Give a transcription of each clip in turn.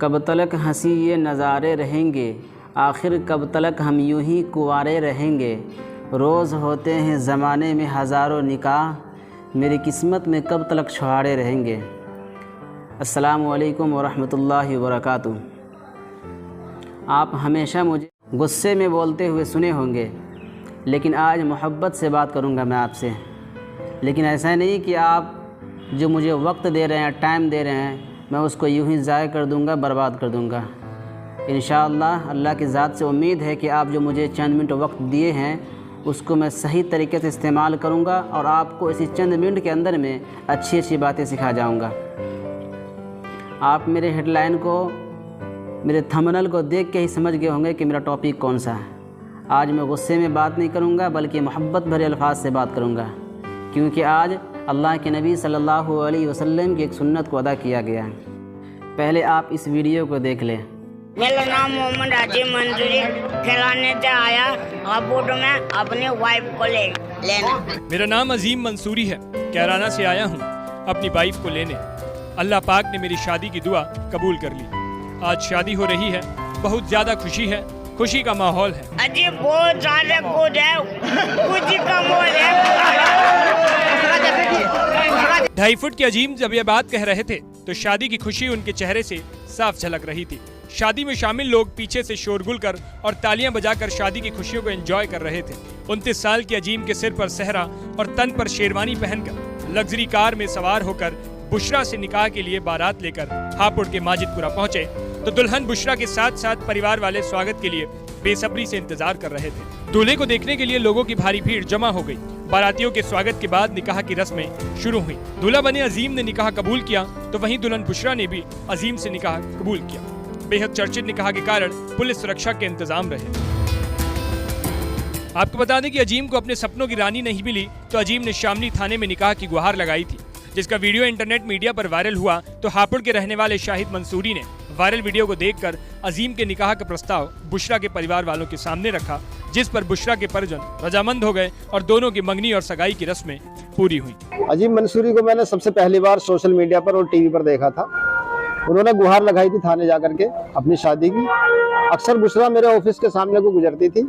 کب تلک ہنسی یہ نظارے رہیں گے، آخر کب تلک ہم یوں ہی کنوارے رہیں گے۔ روز ہوتے ہیں زمانے میں ہزاروں نکاح، میری قسمت میں کب تلک چھہارے رہیں گے۔ السلام علیکم ورحمۃ اللہ وبرکاتہ۔ آپ ہمیشہ مجھے غصے میں بولتے ہوئے سنے ہوں گے، لیکن آج محبت سے بات کروں گا میں آپ سے۔ لیکن ایسا نہیں کہ آپ جو مجھے وقت دے رہے ہیں، ٹائم دے رہے ہیں، میں اس کو یوں ہی ضائع کر دوں گا، برباد کر دوں گا۔ انشاءاللہ اللہ کی ذات سے امید ہے کہ آپ جو مجھے چند منٹ وقت دیے ہیں اس کو میں صحیح طریقے سے استعمال کروں گا اور آپ کو اسی چند منٹ کے اندر میں اچھی اچھی باتیں سکھا جاؤں گا۔ آپ میرے ہیڈ لائن کو، میرے تھمبنیل کو دیکھ کے ہی سمجھ گئے ہوں گے کہ میرا ٹاپک کون سا ہے۔ آج میں غصے میں بات نہیں کروں گا بلکہ محبت بھرے الفاظ سے بات کروں گا، کیونکہ آج اللہ کے نبی صلی اللہ علیہ وسلم کی ایک سنت کو ادا کیا گیا ہے۔ پہلے آپ اس ویڈیو کو دیکھ لیں۔ میرا نام محمد عظیم منصوری، کھلانے سے آیا ہاپوڑ میں اپنی وائف کو لینا۔ میرا نام عظیم منصوری ہے، کیرانہ سے آیا ہوں اپنی وائف کو لینے۔ اللہ پاک نے میری شادی کی دعا قبول کر لی۔ آج شادی ہو رہی ہے، بہت زیادہ خوشی ہے، خوشی کا ماحول ہے۔ اجی بہت زیادہ کچھ ہے، خوشی کا ماحول ہے۔ 2.5 فٹ کے عظیم جب یہ بات کہہ رہے تھے تو شادی کی خوشی ان کے چہرے سے صاف جھلک رہی تھی۔ شادی میں شامل لوگ پیچھے سے شورگل کر اور تالیاں بجا کر شادی کی خوشیوں کو انجوائے کر رہے تھے۔ 29 سال کے عظیم کے سر پر صحرا اور تن پر شیروانی پہن کر لگژری کار میں سوار ہو کر بشرا سے نکاح کے لیے بارات لے کر ہاپوڑ کے ماجد پورہ پہنچے تو دلہن بشرا کے ساتھ ساتھ پریوار والے سواگت کے لیے بے صبری سے انتظار کر رہے تھے۔ دولہے کو دیکھنے کے لیے لوگوں کی بھاری بھیڑ جمع ہو گئی۔ باراتیوں کے سواگت کے بعد نکاح کی رسمیں شروع ہوئیں۔ دولہا بنے عظیم نے نکاح قبول کیا تو وہیں دلہن بشرا نے بھی عظیم سے نکاح قبول کیا۔ بے حد چرچت نکاح کے کارن پولیس سرکشا کے انتظام رہے۔ آپ کو بتا دیں کہ عظیم کو اپنے سپنوں کی رانی نہیں ملی تو عظیم نے شاملی تھانے میں نکاح کی گہار لگائی تھی، جس کا ویڈیو انٹرنیٹ میڈیا پر وائرل ہوا تو ہاپوڑ کے رہنے والے شاہد منصوری نے وائرل ویڈیو کو دیکھ کر عظیم کے نکاح کا پرستاؤ بشرا کے پریوار والوں کے سامنے رکھا، جس پر بشرا کے پرجن رضامند ہو گئے اور دونوں کی منگنی اور سگائی کی رسمیں پوری ہوئیں۔ عظیم منصوری کو میں نے سب سے پہلی بار سوشل میڈیا پر اور ٹی وی پر دیکھا تھا۔ انہوں نے گہار لگائی تھی تھانے جا کر کے اپنی شادی کی۔ اکثر بشرا میرے آفس کے سامنے کو گزرتی تھی۔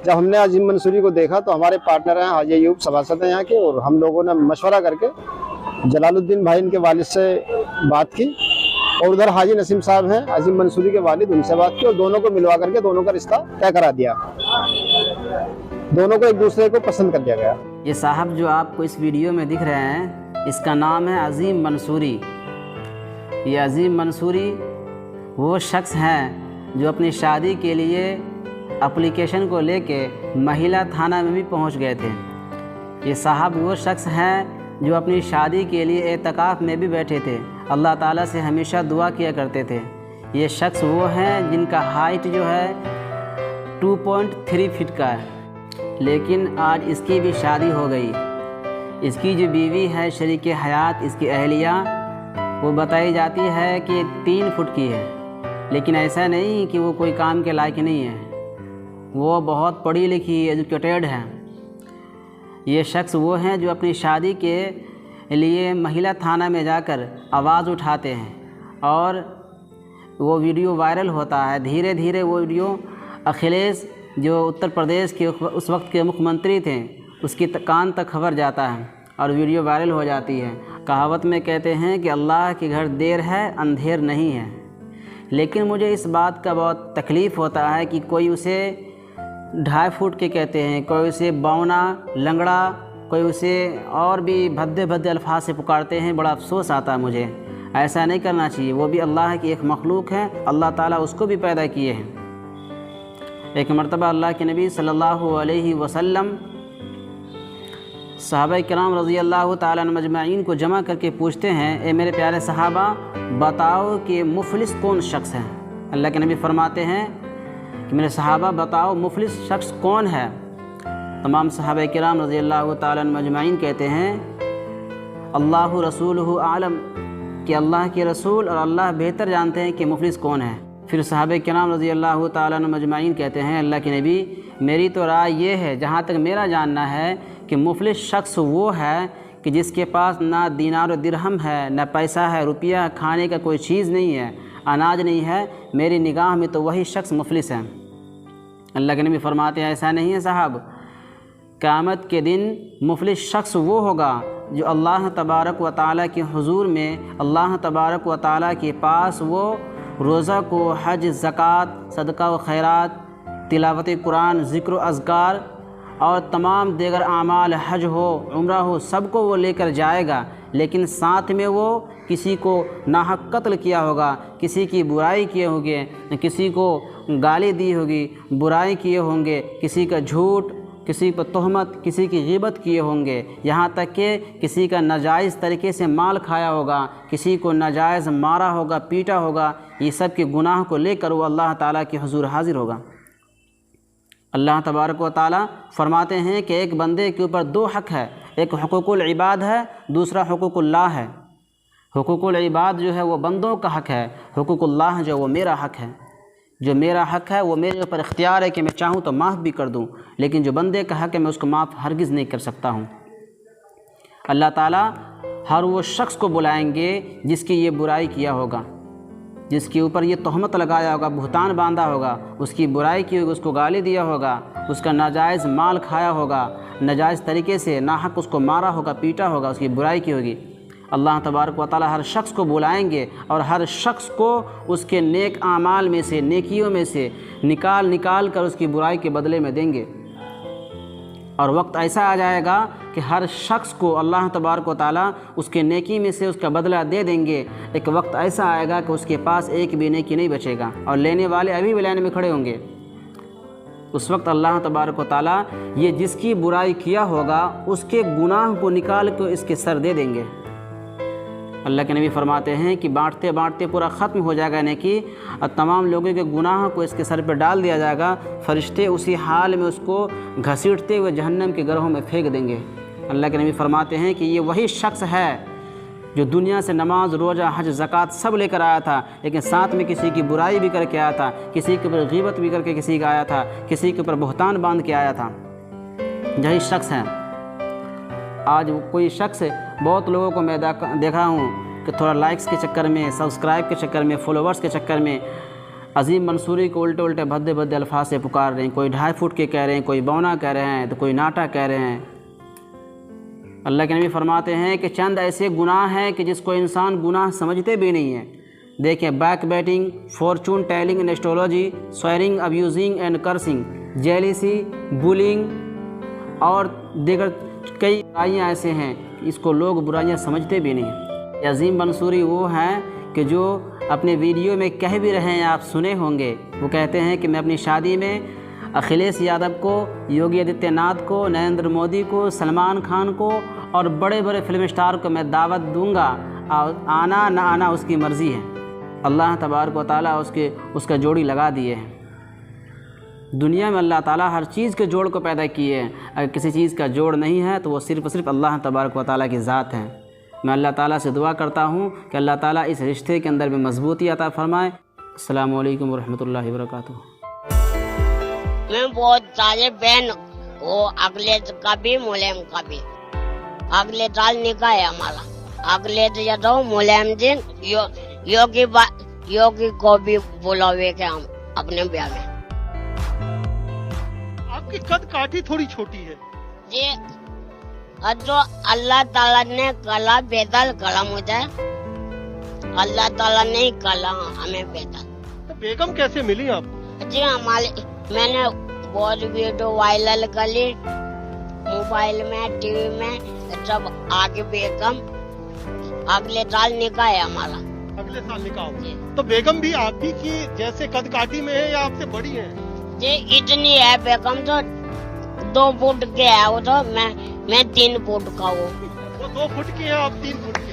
جب ہم نے عظیم منصوری کو دیکھا تو ہمارے پارٹنر ہیں حاجی ایوب سباسد ہیں یہاں کے، اور ہم لوگوں نے مشورہ کر کے جلال الدین بھائی ان کے والد سے بات کی، اور ادھر حاجی نسیم صاحب ہیں عظیم منصوری کے والد، ان سے بات کی اور دونوں کو ملوا کر کے دونوں کا رشتہ طے کرا دیا۔ دونوں کو ایک دوسرے کو پسند کر دیا گیا۔ یہ صاحب جو آپ کو اس ویڈیو میں دکھ رہے ہیں، اس کا نام ہے عظیم منصوری۔ یہ عظیم منصوری وہ شخص ہیں جو اپنی شادی کے لیے اپلیکیشن کو لے کے مہیلا تھانہ میں بھی پہنچ گئے تھے۔ یہ صاحب وہ شخص ہیں جو اپنی شادی کے لیے اعتکاف میں بھی بیٹھے تھے، اللہ تعالیٰ سے ہمیشہ دعا کیا کرتے تھے۔ یہ شخص وہ ہیں جن کا ہائٹ جو ہے 2.3 فٹ کا ہے، لیکن آج اس کی بھی شادی ہو گئی۔ اس کی جو بیوی ہے شریک حیات، اس کی اہلیہ، وہ بتائی جاتی ہے کہ 3 فٹ کی ہے، لیکن ایسا نہیں کہ وہ کوئی کام کے لائق نہیں ہے، وہ بہت پڑھی لکھی ایجوکیٹڈ ہے۔ یہ شخص وہ ہیں جو اپنی شادی کے لیے مہیلا تھانہ میں جا کر آواز اٹھاتے ہیں اور وہ ویڈیو وائرل ہوتا ہے۔ دھیرے دھیرے وہ ویڈیو اکھلیش جو اتر پردیش کے اس وقت کے مکھ منتری تھے، اس کی کان تک خبر جاتا ہے اور ویڈیو وائرل ہو جاتی ہے۔ کہاوت میں کہتے ہیں کہ اللہ کے گھر دیر ہے اندھیر نہیں ہے، لیکن مجھے اس بات کا بہت تکلیف ہوتا ہے کہ کوئی اسے 2.5 فٹ کے کہتے ہیں، کوئی اسے بونا، لنگڑا، کوئی اسے اور بھی بھدے بھدے الفاظ سے پکارتے ہیں۔ بڑا افسوس آتا ہے مجھے، ایسا نہیں کرنا چاہیے۔ وہ بھی اللہ کی ایک مخلوق ہے، اللہ تعالیٰ اس کو بھی پیدا کیے ہیں۔ ایک مرتبہ اللہ کے نبی صلی اللہ علیہ وسلم صحابہ کرام رضی اللہ تعالیٰ عنہ مجمعین کو جمع کر کے پوچھتے ہیں، اے میرے پیارے صحابہ، بتاؤ کہ مفلس کون شخص ہے؟ اللہ کے نبی فرماتے ہیں کہ میرے صحابہ بتاؤ مفلس شخص کون ہے؟ تمام صحابہ کرام رضی اللہ تعالیٰ عنہ مجمعین کہتے ہیں اللہ رسولہ عالم، کہ اللہ کے رسول اور اللہ بہتر جانتے ہیں کہ مفلس کون ہے۔ پھر صحابہ کرام رضی اللہ تعالیٰ عنہ مجمعین کہتے ہیں اللہ کے نبی، میری تو رائے یہ ہے، جہاں تک میرا جاننا ہے، کہ مفلس شخص وہ ہے کہ جس کے پاس نہ دینار و درہم ہے، نہ پیسہ ہے، روپیہ، کھانے کا کوئی چیز نہیں ہے، اناج نہیں ہے، میری نگاہ میں تو وہی شخص مفلس ہے۔ اللہ کے نبی فرماتے ہیں ایسا نہیں ہے صاحب، قیامت کے دن مفلس شخص وہ ہوگا جو اللہ تبارک و تعالیٰ کے حضور میں، اللہ تبارک و تعالیٰ کے پاس وہ روزہ کو، حج، زکوٰۃ، صدقہ و خیرات، تلاوت قرآن، ذکر و اذکار اور تمام دیگر اعمال، حج ہو، عمرہ ہو، سب کو وہ لے کر جائے گا، لیکن ساتھ میں وہ کسی کو ناحق قتل کیا ہوگا، کسی کی برائی کیے ہوں گے، کسی کو گالی دی ہوگی، برائی کیے ہوں گے، کسی کا جھوٹ، کسی پر تہمت، کسی کی غیبت کیے ہوں گے، یہاں تک کہ کسی کا ناجائز طریقے سے مال کھایا ہوگا، کسی کو ناجائز مارا ہوگا، پیٹا ہوگا، یہ سب کے گناہ کو لے کر وہ اللہ تعالیٰ کے حضور حاضر ہوگا۔ اللہ تبارک و تعالیٰ فرماتے ہیں کہ ایک بندے کے اوپر دو حق ہے، ایک حقوق العباد ہے، دوسرا حقوق اللہ ہے۔ حقوق العباد جو ہے وہ بندوں کا حق ہے، حقوق اللہ جو وہ میرا حق ہے۔ جو میرا حق ہے وہ میرے اوپر اختیار ہے کہ میں چاہوں تو معاف بھی کر دوں، لیکن جو بندے کا حق ہے میں اس کو معاف ہرگز نہیں کر سکتا ہوں۔ اللہ تعالیٰ ہر وہ شخص کو بلائیں گے جس کی یہ برائی کیا ہوگا، جس کے اوپر یہ تہمت لگایا ہوگا، بہتان باندھا ہوگا، اس کی برائی کی ہوگی، اس کو گالی دیا ہوگا، اس کا ناجائز مال کھایا ہوگا، ناجائز طریقے سے ناحق اس کو مارا ہوگا، پیٹا ہوگا، اس کی برائی کی ہوگی۔ اللہ تبارک و تعالیٰ ہر شخص کو بلائیں گے اور ہر شخص کو اس کے نیک اعمال میں سے، نیکیوں میں سے نکال کر اس کی برائی کے بدلے میں دیں گے۔ اور وقت ایسا آ جائے گا کہ ہر شخص کو اللہ تبارک و تعالیٰ اس کے نیکی میں سے اس کا بدلہ دے دیں گے۔ ایک وقت ایسا آئے گا کہ اس کے پاس ایک بھی نیکی نہیں بچے گا، اور لینے والے ابھی بھی لینے میں کھڑے ہوں گے۔ اس وقت اللہ تبارک و تعالیٰ یہ جس کی برائی کیا ہوگا اس کے گناہ کو نکال کے اس کے سر دے دیں گے۔ اللہ کے نبی فرماتے ہیں کہ بانٹتے بانٹتے پورا ختم ہو جائے گا نیکی، اور تمام لوگوں کے گناہ کو اس کے سر پہ ڈال دیا جائے گا، فرشتے اسی حال میں اس کو گھسیٹتے ہوئے جہنم کے گرہوں میں پھینک دیں گے۔ اللہ کے نبی فرماتے ہیں کہ یہ وہی شخص ہے جو دنیا سے نماز، روزہ، حج، زکوٰۃ سب لے کر آیا تھا، لیکن ساتھ میں کسی کی برائی بھی کر کے آیا تھا، کسی کے اوپر غیبت بھی کر کے کسی کا آیا تھا، کسی کے اوپر بہتان باندھ کے آیا تھا۔ یہی شخص ہے۔ آج کوئی شخص، بہت لوگوں کو میں دیکھا ہوں کہ تھوڑا لائکس کے چکر میں، سبسکرائب کے چکر میں، فالوورز کے چکر میں عظیم منصوری کو الٹے بھدے الفاظ سے پکار رہے ہیں۔ کوئی 2.5 فٹ کے کہہ رہے ہیں، کوئی بونا کہہ رہے ہیں، تو کوئی ناٹا کہہ رہے ہیں۔ اللہ کے نبی فرماتے ہیں کہ چند ایسے گناہ ہیں کہ جس کو انسان گناہ سمجھتے بھی نہیں ہیں۔ دیکھیں، backbiting, fortune telling and astrology, swearing, abusing and cursing, jealousy, bullying اور دیگر کئی برائیاں ایسے ہیں کہ اس کو لوگ برائیاں سمجھتے بھی نہیں ہیں۔ یہ عظیم منصوری وہ ہیں کہ جو اپنے ویڈیو میں کہہ بھی رہے ہیں، آپ سنے ہوں گے، وہ کہتے ہیں کہ میں اپنی شادی میں اکھلیش یادو کو، یوگی آدتیہ ناتھ کو، نریندر مودی کو، سلمان خان کو اور بڑے بڑے فلم اسٹار کو میں دعوت دوں گا، اور آنا نہ آنا اس کی مرضی ہے۔ اللہ تبارک و تعالیٰ اس کا جوڑی لگا دیے ہیں۔ دنیا میں اللہ تعالیٰ ہر چیز کے جوڑ کو پیدا کیے ہیں، اگر کسی چیز کا جوڑ نہیں ہے تو وہ صرف اللہ تبارک و تعالیٰ کی ذات ہے۔ میں اللہ تعالیٰ سے دعا کرتا ہوں کہ اللہ تعالیٰ اس رشتے کے اندر بھی مضبوطی عطا فرمائے۔ السلام علیکم ورحمۃ اللہ وبرکاتہ۔ میں بہت سارے بہن وہ اگلے کا بھی ملیم کا بھی اگلے سال نکاح ہے ہمارا، اگلے تو ملیم دن یوگی کو بھی بلاوے کہ ہم اپنے بیاہ میں۔ آپ کی قد کاٹھی تھوڑی چھوٹی ہے جی، جو اللہ تعالیٰ نے کلا بیدل کلا مجھے، اللہ تعالیٰ نے کلا ہمیں بیدل۔ بیگم کیسے ملی آپ کو؟ جی میں نے بہت ویڈیو وائرل کری، موبائل میں، ٹی وی میں سب آگے۔ بیگم اگلے سال نکاح ہے ہمارا۔ اگلے سال نکاح ہوگا تو بیگم بھی آپ ہی کی جیسے قد کاٹھی میں ہے یا آپ سے بڑی ہے؟ جی اتنی ہے بیگم، تو 2 فٹ کے ہے وہ، تو میں 3 فٹ کا ہوں۔ وہ 2 فٹ کی ہے، آپ 3 فٹ کے۔